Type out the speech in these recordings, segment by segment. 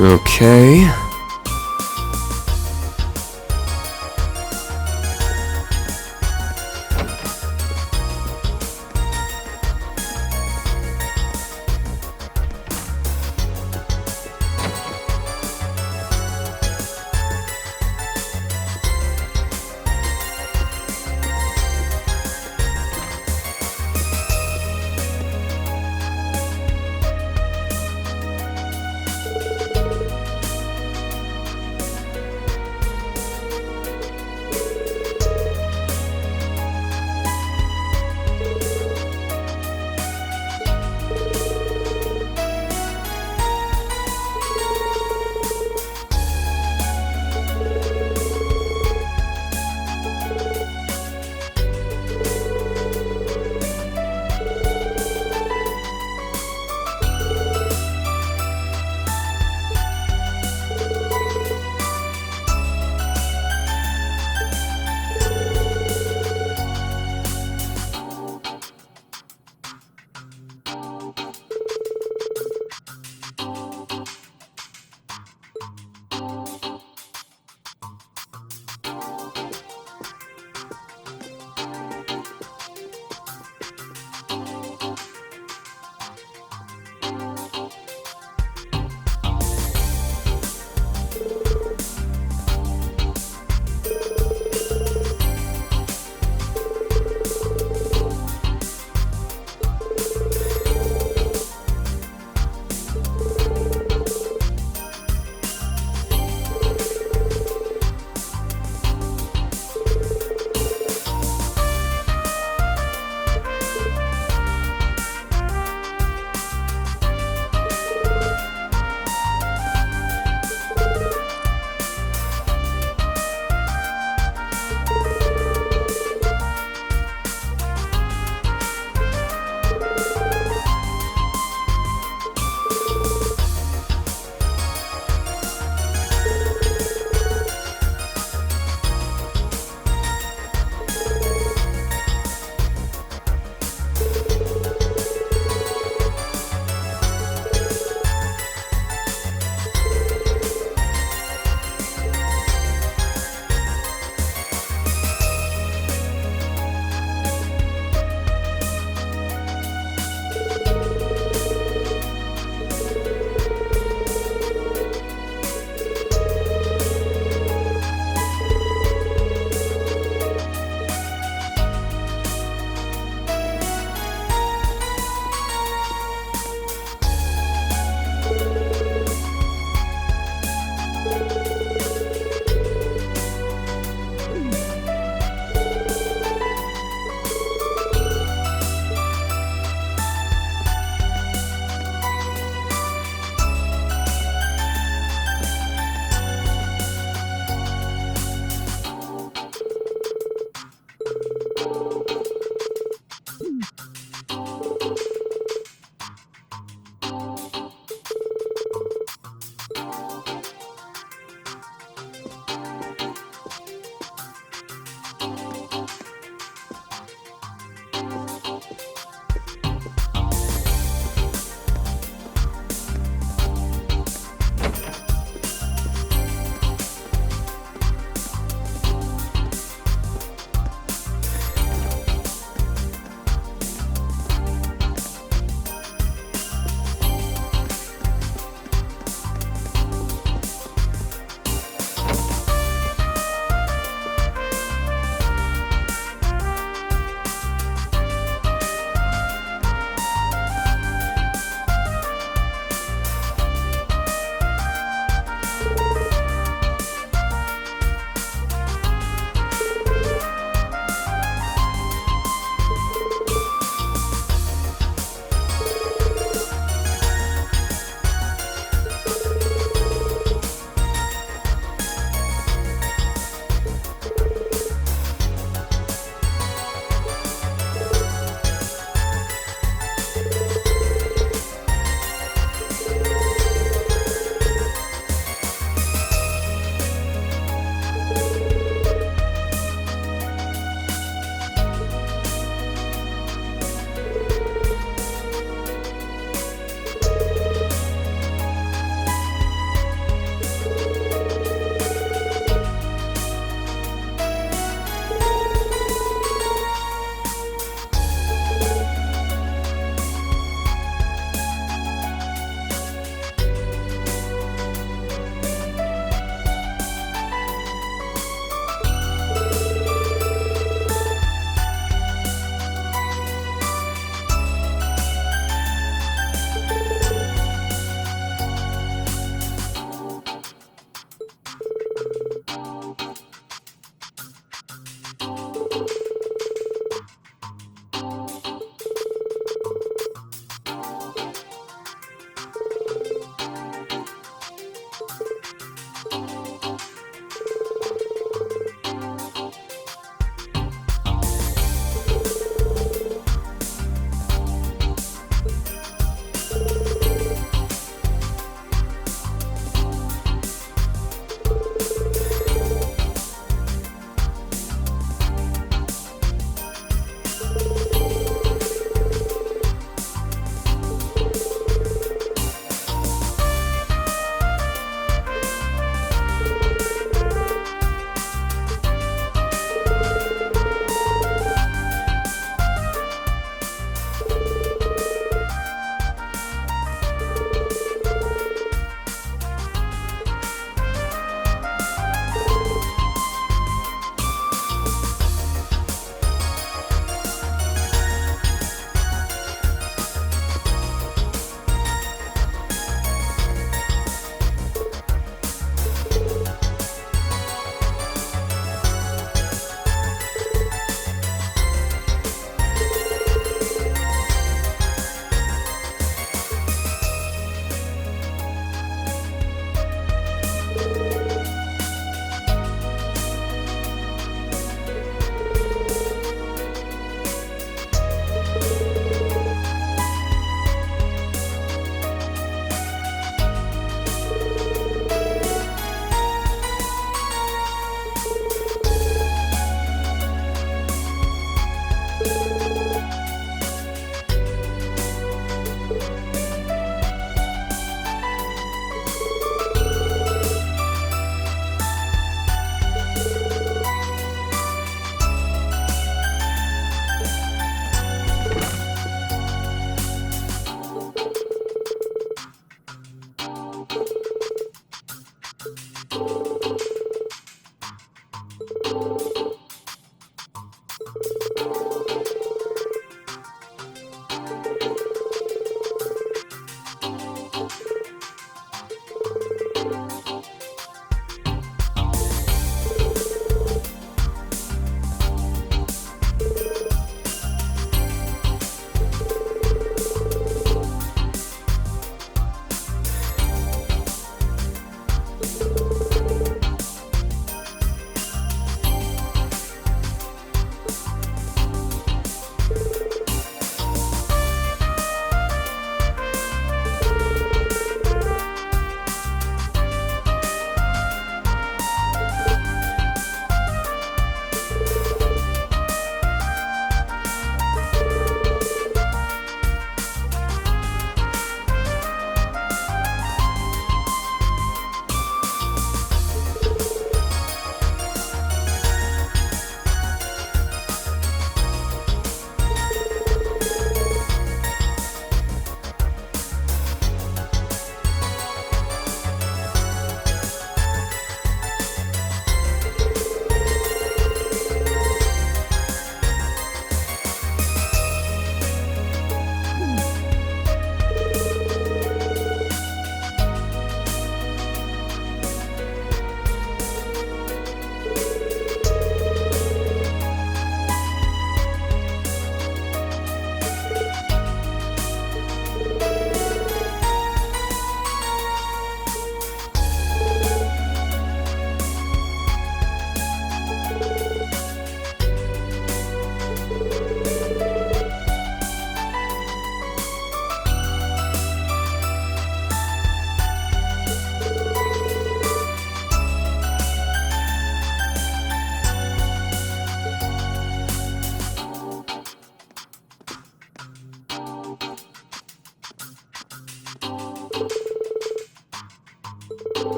Okay.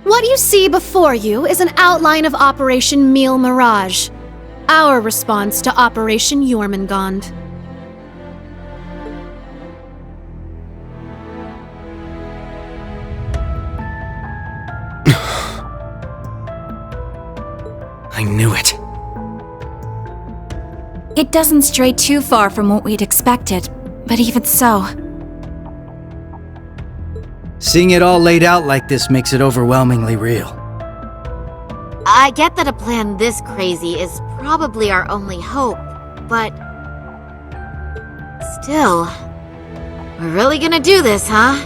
What you see before you is an outline of Operation Meal Mirage, our response to Operation Jormungand. I knew it. It doesn't stray too far from what we'd expected, but even so... Seeing it all laid out like this makes it overwhelmingly real. I get that a plan this crazy is probably our only hope, but... Still... We're really gonna do this, huh?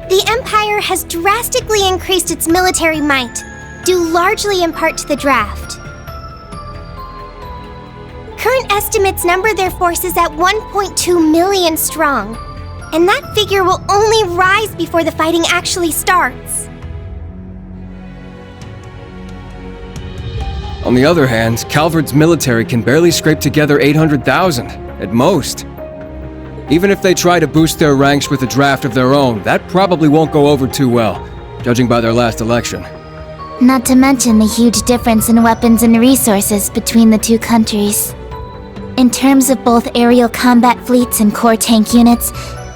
The Empire has drastically increased its military might, due largely in part to the draft. Current estimates number their forces at 1.2 million strong, and that figure will only rise before the fighting actually starts. On the other hand, Calvard's military can barely scrape together 800,000, at most. Even if they try to boost their ranks with a draft of their own, that probably won't go over too well, judging by their last election. Not to mention the huge difference in weapons and resources between the two countries. In terms of both aerial combat fleets and core tank units,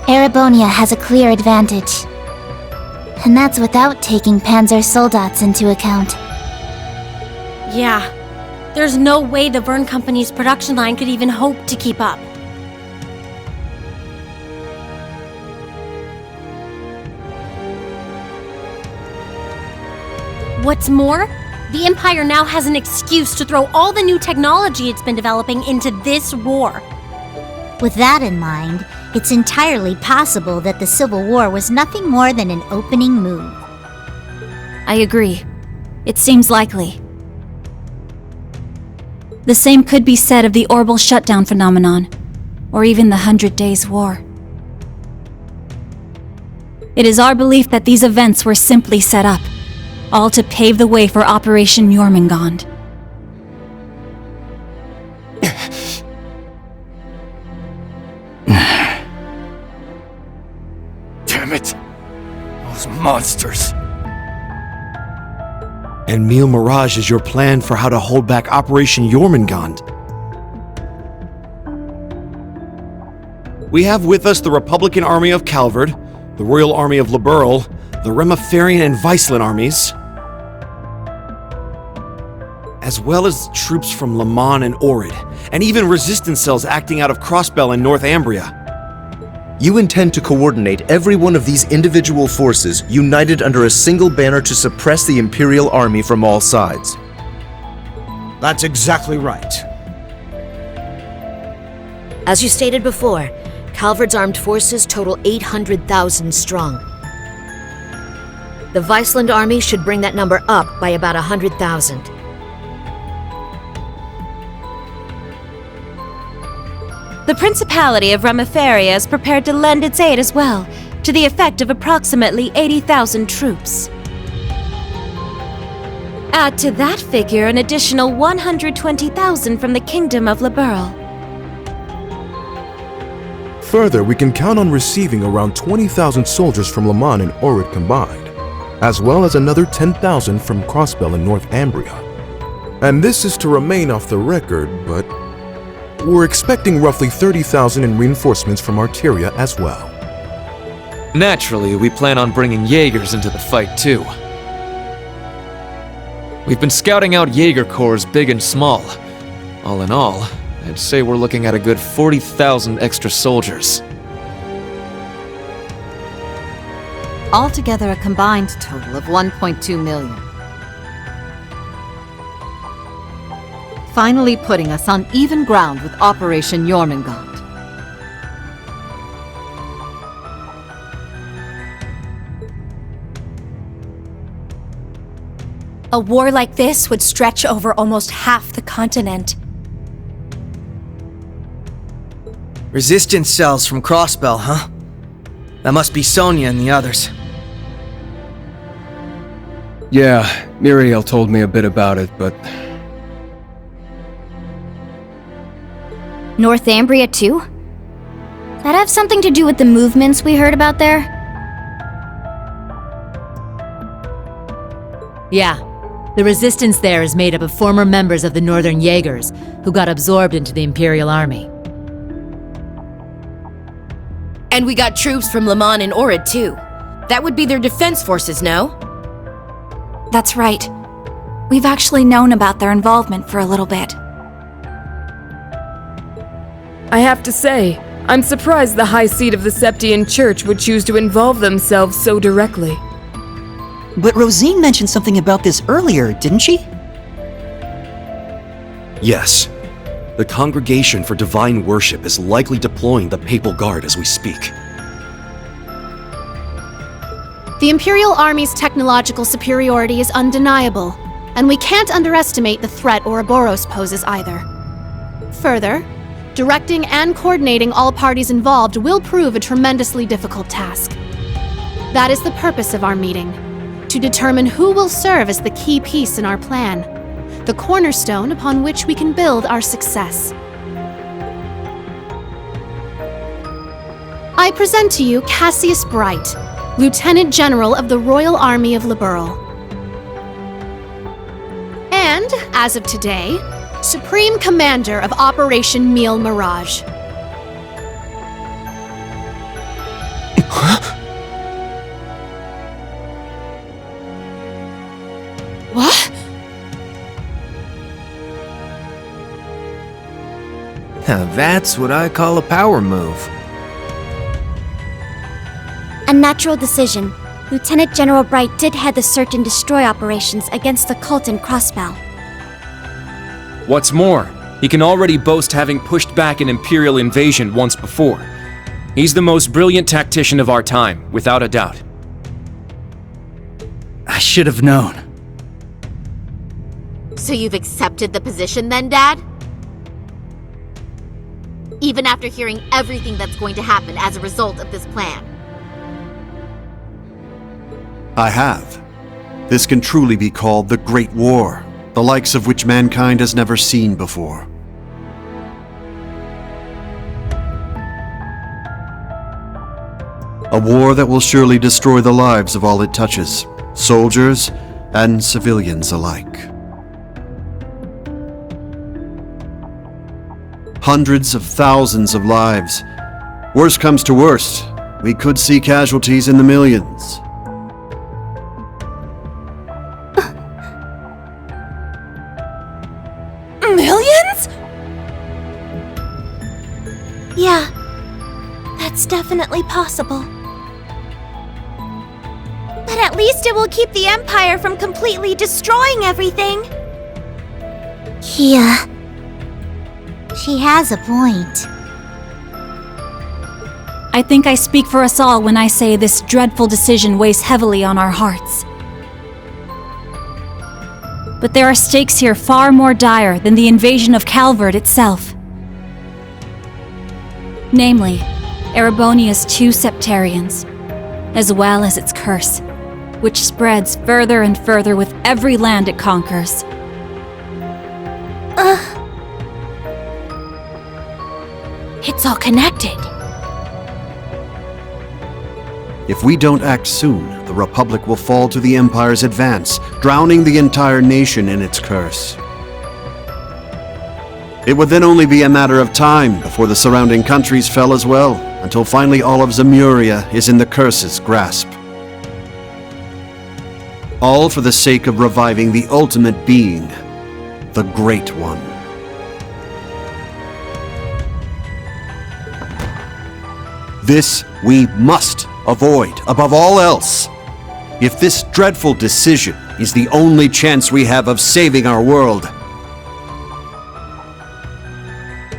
Erebonia has a clear advantage. And that's without taking Panzer Soldats into account. Yeah. There's no way the Verne Company's production line could even hope to keep up. What's more, the Empire now has an excuse to throw all the new technology it's been developing into this war. With that in mind, it's entirely possible that the Civil War was nothing more than an opening move. I agree. It seems likely. The same could be said of the Orbital Shutdown phenomenon, or even the 100 Days War. It is our belief that these events were simply set up, all to pave the way for Operation Jormungand. Damn it! Those monsters! And Meal Mirage is your plan for how to hold back Operation Jormungand. We have with us the Republican Army of Calvard, the Royal Army of Liberl, the Remiferian and Viceland armies, as well as troops from Le Mans and Orid, and even resistance cells acting out of Crossbell in Northumbria. You intend to coordinate every one of these individual forces united under a single banner to suppress the Imperial Army from all sides. That's exactly right. As you stated before, Calvard's armed forces total 800,000 strong. The Viceland army should bring that number up by about 100,000. The Principality of Remiferia is prepared to lend its aid as well, to the effect of approximately 80,000 troops. Add to that figure an additional 120,000 from the Kingdom of Liberl. Further, we can count on receiving around 20,000 soldiers from Le Mans and Orid combined, as well as another 10,000 from Crossbell and Northumbria. And this is to remain off the record, but we're expecting roughly 30,000 in reinforcements from Arteria as well. Naturally, we plan on bringing Jaegers into the fight too. We've been scouting out Jaeger corps big and small. All in all, I'd say we're looking at a good 40,000 extra soldiers. Altogether a combined total of 1.2 million. Finally putting us on even ground with Operation Jormungand. A war like this would stretch over almost half the continent. Resistance cells from Crossbell, huh? That must be Sonia and the others. Yeah, Miriel told me a bit about it, but Northumbria too? That have something to do with the movements we heard about there? Yeah. The resistance there is made up of former members of the Northern Jaegers, who got absorbed into the Imperial Army. And we got troops from Lamon and Orid too. That would be their defense forces, no? That's right. We've actually known about their involvement for a little bit. I have to say, I'm surprised the High Seat of the Septian Church would choose to involve themselves so directly. But Rosine mentioned something about this earlier, didn't she? Yes. The Congregation for Divine Worship is likely deploying the Papal Guard as we speak. The Imperial Army's technological superiority is undeniable, and we can't underestimate the threat Ouroboros poses either. Further, directing and coordinating all parties involved will prove a tremendously difficult task. That is the purpose of our meeting, to determine who will serve as the key piece in our plan, the cornerstone upon which we can build our success. I present to you Cassius Bright, Lieutenant General of the Royal Army of Liberl. And, as of today, Supreme Commander of Operation Mille Mirage. What? Now that's what I call a power move. A natural decision. Lieutenant General Bright did head the search and destroy operations against the cult in Crossbell. What's more, he can already boast having pushed back an Imperial invasion once before. He's the most brilliant tactician of our time, without a doubt. I should have known. So you've accepted the position then, Dad? Even after hearing everything that's going to happen as a result of this plan? I have. This can truly be called the Great War, the likes of which mankind has never seen before. A war that will surely destroy the lives of all it touches, soldiers and civilians alike. Hundreds of thousands of lives. Worst comes to worst, we could see casualties in the millions. Millions? Yeah, that's definitely possible. But at least it will keep the Empire from completely destroying everything. Yeah. She has a point. I think I speak for us all when I say this dreadful decision weighs heavily on our hearts. But there are stakes here far more dire than the invasion of Calvard itself. Namely, Erebonia's 2 Septarians, as well as its curse, which spreads further and further with every land it conquers. It's all connected. If we don't act soon, the Republic will fall to the Empire's advance, drowning the entire nation in its curse. It would then only be a matter of time before the surrounding countries fell as well, until finally all of Zemuria is in the curse's grasp. All for the sake of reviving the ultimate being, the Great One. This we must avoid above all else. If this dreadful decision is the only chance we have of saving our world,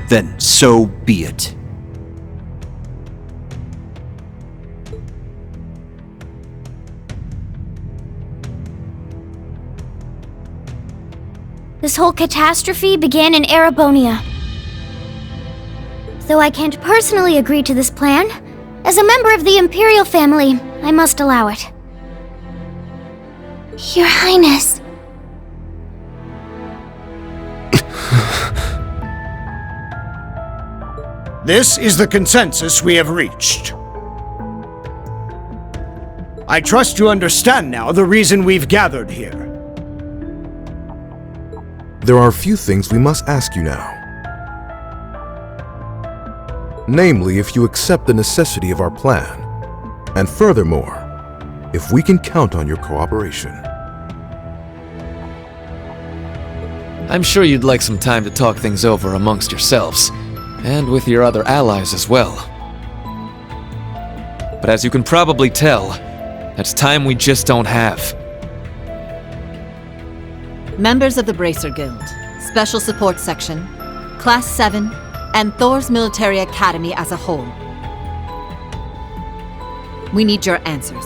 then so be it. This whole catastrophe began in Erebonia. Though I can't personally agree to this plan, as a member of the Imperial family, I must allow it. Your Highness. This is the consensus we have reached. I trust you understand now the reason we've gathered here. There are a few things we must ask you now. Namely, if you accept the necessity of our plan, and furthermore, if we can count on your cooperation. I'm sure you'd like some time to talk things over amongst yourselves, and with your other allies as well. But as you can probably tell, that's time we just don't have. Members of the Bracer Guild, Special Support Section, Class 7, and Thor's Military Academy as a whole. We need your answers,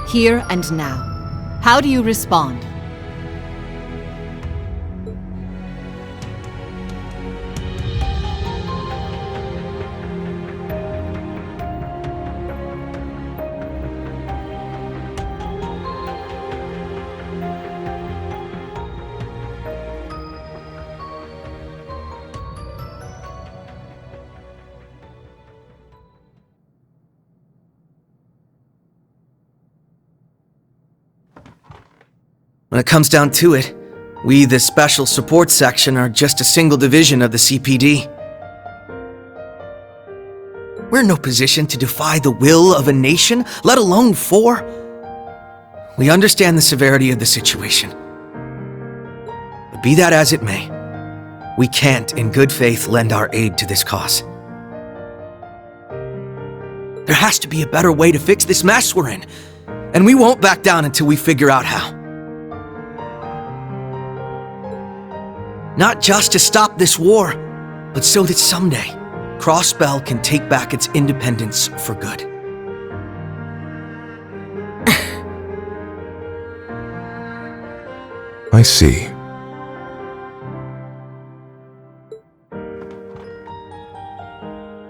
here and now. How do you respond? When it comes down to it, we, the Special Support Section, are just a single division of the CPD. We're in no position to defy the will of a nation, let alone 4. We understand the severity of the situation. But be that as it may, we can't, in good faith, lend our aid to this cause. There has to be a better way to fix this mess we're in, and we won't back down until we figure out how. Not just to stop this war, but so that someday, Crossbell can take back its independence for good. I see.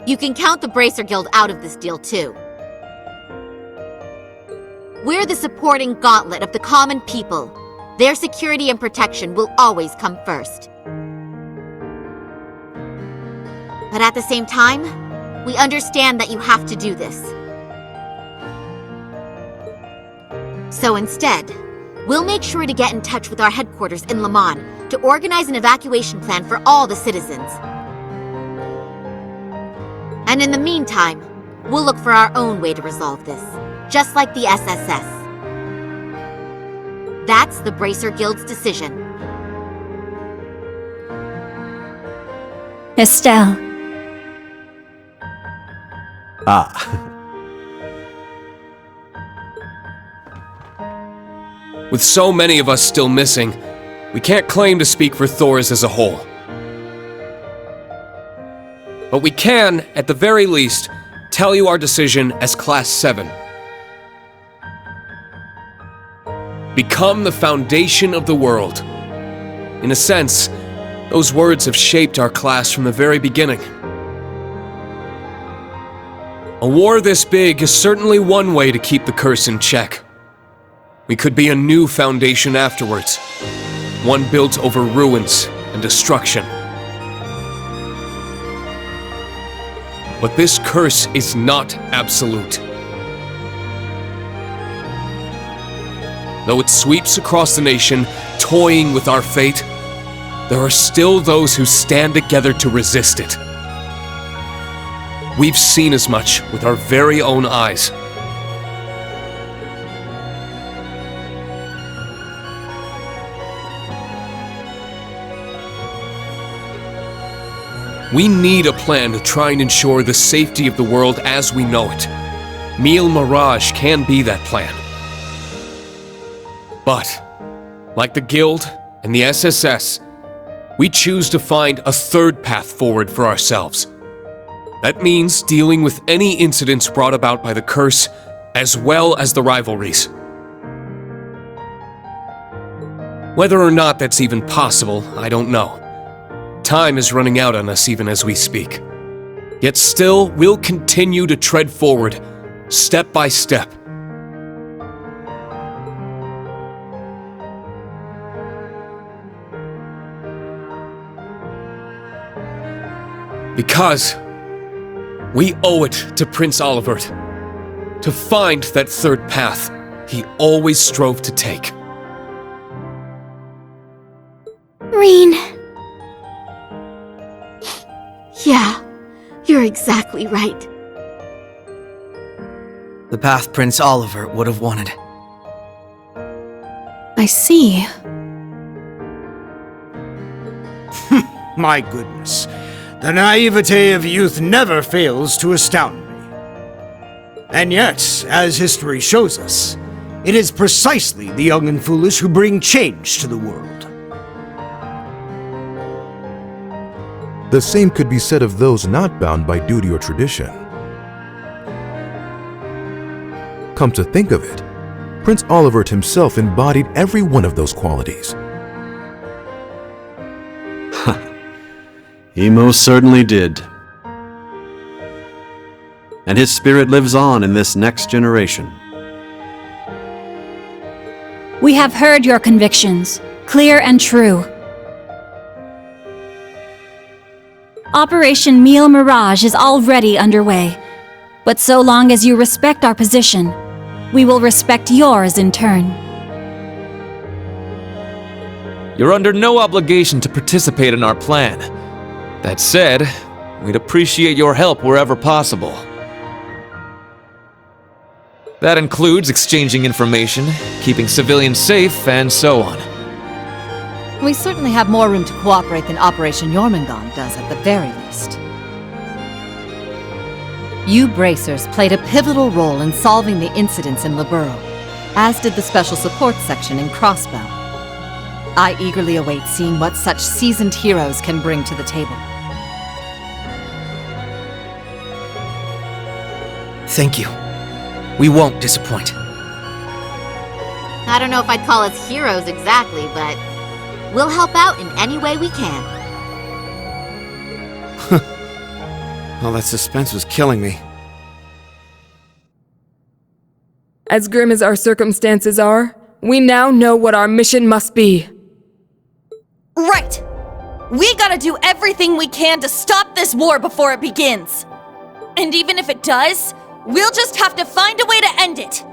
You can count the Bracer Guild out of this deal, too. We're the supporting gauntlet of the common people. Their security and protection will always come first. But at the same time, we understand that you have to do this. So instead, we'll make sure to get in touch with our headquarters in Le Mans to organize an evacuation plan for all the citizens. And in the meantime, we'll look for our own way to resolve this, just like the SSS. That's the Bracer Guild's decision. Estelle. With so many of us still missing, we can't claim to speak for Thors as a whole. But we can, at the very least, tell you our decision as Class 7. Become the foundation of the world. In a sense, those words have shaped our class from the very beginning. A war this big is certainly one way to keep the curse in check. We could be a new foundation afterwards, one built over ruins and destruction. But this curse is not absolute. Though it sweeps across the nation, toying with our fate, there are still those who stand together to resist it. We've seen as much with our very own eyes. We need a plan to try and ensure the safety of the world as we know it. Mille Mirage can be that plan. But, like the Guild and the SSS, we choose to find a third path forward for ourselves. That means dealing with any incidents brought about by the curse, as well as the rivalries. Whether or not that's even possible, I don't know. Time is running out on us even as we speak. Yet still, we'll continue to tread forward, step by step. Because We owe it to Prince Olivert to find that third path he always strove to take. Rean. Yeah, you're exactly right. The path Prince Olivert would have wanted. I see. My goodness. The naivete of youth never fails to astound me. And yet, as history shows us, it is precisely the young and foolish who bring change to the world. The same could be said of those not bound by duty or tradition. Come to think of it, Prince Olivert himself embodied every one of those qualities. He most certainly did. And his spirit lives on in this next generation. We have heard your convictions, clear and true. Operation Meal Mirage is already underway, but so long as you respect our position, we will respect yours in turn. You're under no obligation to participate in our plan. That said, we'd appreciate your help wherever possible. That includes exchanging information, keeping civilians safe, and so on. We certainly have more room to cooperate than Operation Jormungand does at the very least. You Bracers played a pivotal role in solving the incidents in Laburo, as did the Special Support Section in Crossbell. I eagerly await seeing what such seasoned heroes can bring to the table. Thank you. We won't disappoint. I don't know if I'd call us heroes exactly, but we'll help out in any way we can. All that suspense was killing me. As grim as our circumstances are, we now know what our mission must be. Right! We gotta do everything we can to stop this war before it begins. And even if it does, we'll just have to find a way to end it.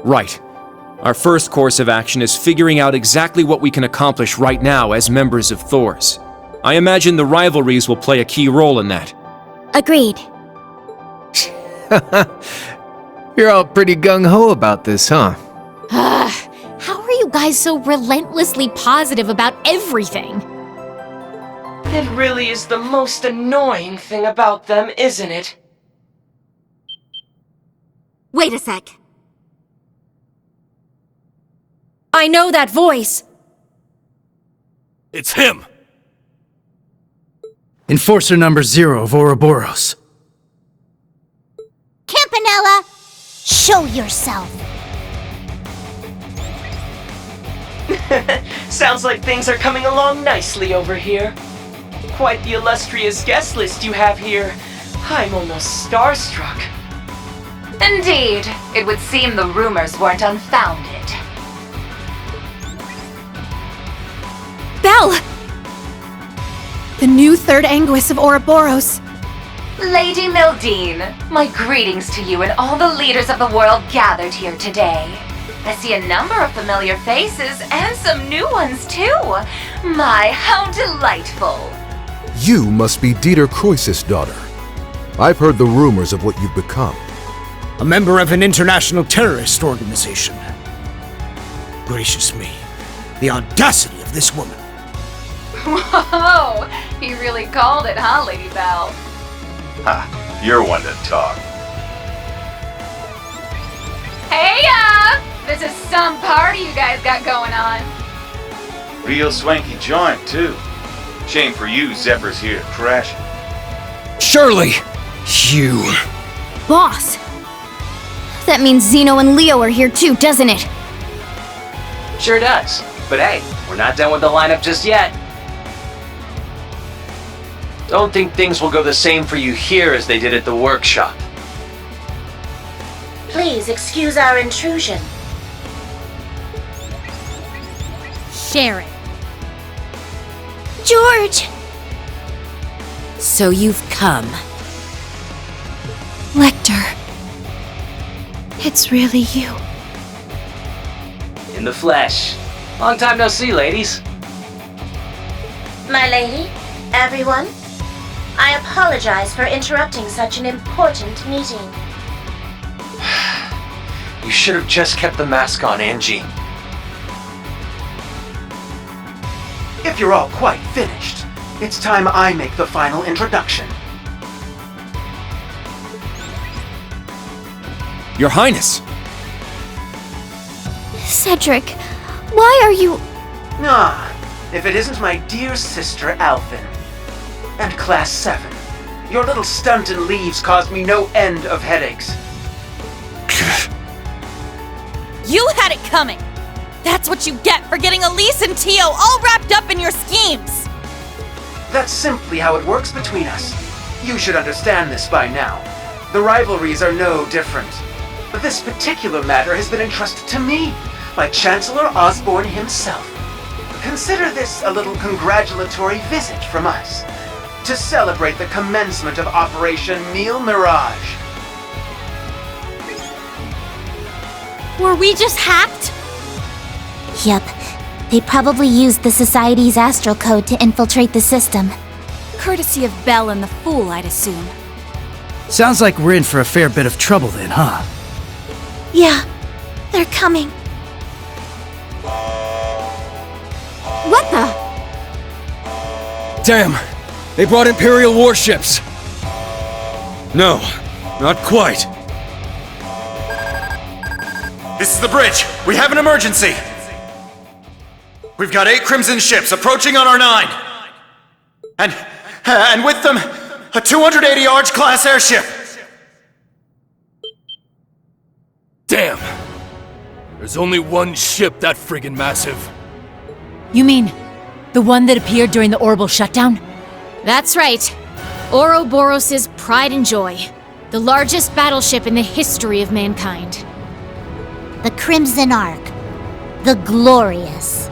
Right. Our first course of action is figuring out exactly what we can accomplish right now as members of Thors. I imagine the rivalries will play a key role in that. Agreed. You're all pretty gung-ho about this, huh? How are you guys so relentlessly positive about everything? It really is the most annoying thing about them, isn't it? Wait a sec. I know that voice! It's him! Enforcer number 0 of Ouroboros. Campanella, show yourself! Sounds like things are coming along nicely over here. Quite the illustrious guest list you have here. I'm almost starstruck. Indeed, it would seem the rumors weren't unfounded. Belle! The new third Anguis of Ouroboros. Lady Mildine, my greetings to you and all the leaders of the world gathered here today. I see a number of familiar faces and some new ones too. My, how delightful. You must be Dieter Croesus' daughter. I've heard the rumors of what you've become. A member of an international terrorist organization. Gracious me, the audacity of this woman. Whoa, he really called it, huh, Lady Belle? Ha, you're one to talk. Hey, this is some party you guys got going on. Real swanky joint, too. Shame for you, Zephyr's here to crash it. Shirley! You... Boss! That means Zeno and Leo are here too, doesn't it? Sure does. But hey, we're not done with the lineup just yet. Don't think things will go the same for you here as they did at the workshop. Please excuse our intrusion. Sharon. George! So you've come. Lecter. It's really you. In the flesh. Long time no see, ladies. My lady, everyone, I apologize for interrupting such an important meeting. You should have just kept the mask on, Angie. If you're all quite finished, it's time I make the final introduction. Your Highness! Cedric, why are you... Ah, if it isn't my dear sister Alphen. And Class 7. Your little stunt in leaves caused me no end of headaches. You had it coming! That's what you get for getting Elise and Tio all wrapped up in your schemes! That's simply how it works between us. You should understand this by now. The rivalries are no different. But this particular matter has been entrusted to me by Chancellor Osborne himself. Consider this a little congratulatory visit from us to celebrate the commencement of Operation Meal Mirage. Were we just hacked? Yep. They probably used the Society's astral code to infiltrate the system. Courtesy of Belle and the Fool, I'd assume. Sounds like we're in for a fair bit of trouble then, huh? Yeah, they're coming. What the? Damn! They brought Imperial warships! No, not quite. This is the bridge. We have an emergency. We've got 8 Crimson ships approaching on our 9. And with them, a 280 Arch-class airship. Damn! There's only one ship that friggin' massive. You mean the one that appeared during the orbital shutdown? That's right. Ouroboros' pride and joy. The largest battleship in the history of mankind. The Crimson Ark. The Glorious.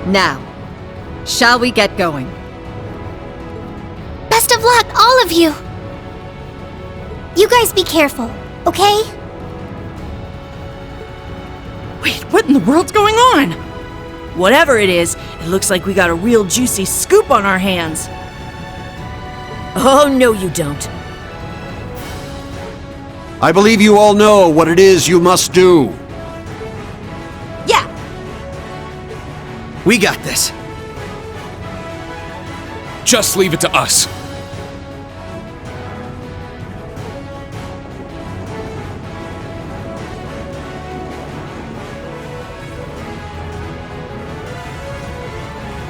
Now, shall we get going? Best of luck, all of you! You guys be careful, okay? Wait, what in the world's going on? Whatever it is, it looks like we got a real juicy scoop on our hands. Oh, no you don't. I believe you all know what it is you must do. Yeah! We got this. Just leave it to us.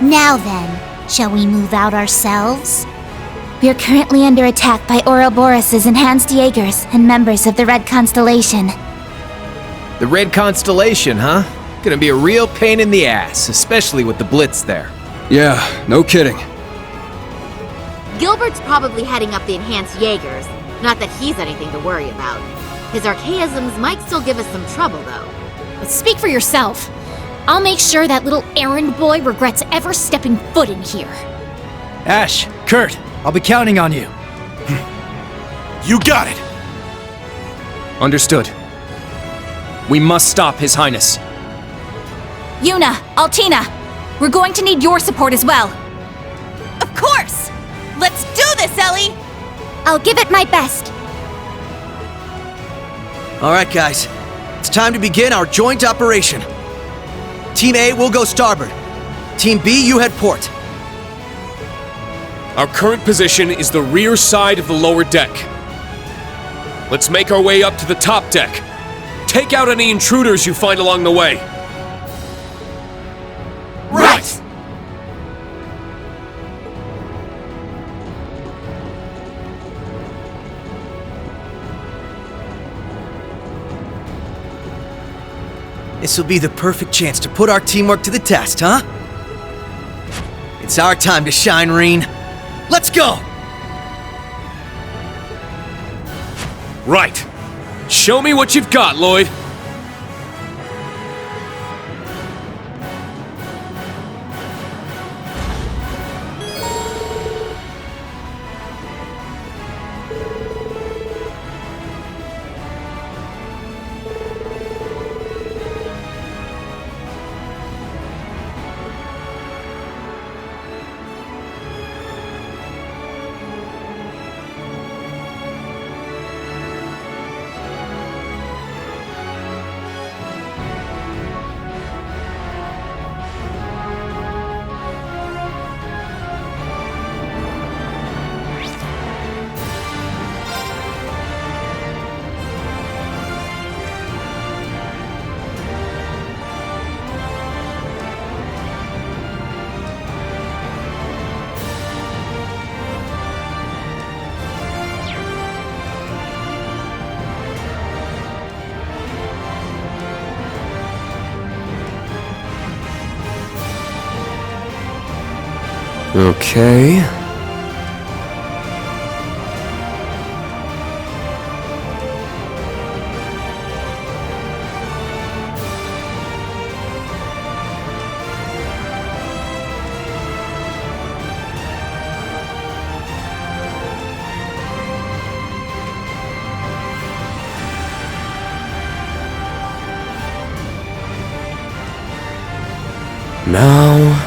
Now then, shall we move out ourselves? We are currently under attack by Ouroboros' enhanced Jaegers and members of the Red Constellation. The Red Constellation, huh? Gonna be a real pain in the ass, especially with the Blitz there. Yeah, no kidding. Gilbert's probably heading up the enhanced Jaegers. Not that he's anything to worry about. His archaisms might still give us some trouble, though. But speak for yourself. I'll make sure that little errand boy regrets ever stepping foot in here. Ash, Kurt, I'll be counting on you. You got it! Understood. We must stop His Highness. Yuna, Altina, we're going to need your support as well. Of course! Let's do this, Ellie! I'll give it my best. Alright, guys. It's time to begin our joint operation. Team A will go starboard. Team B, you head port. Our current position is the rear side of the lower deck. Let's make our way up to the top deck. Take out any intruders you find along the way. Right! This will be the perfect chance to put our teamwork to the test, huh? It's our time to shine, Reen. Let's go! Right. Show me what you've got, Lloyd. Okay. Now...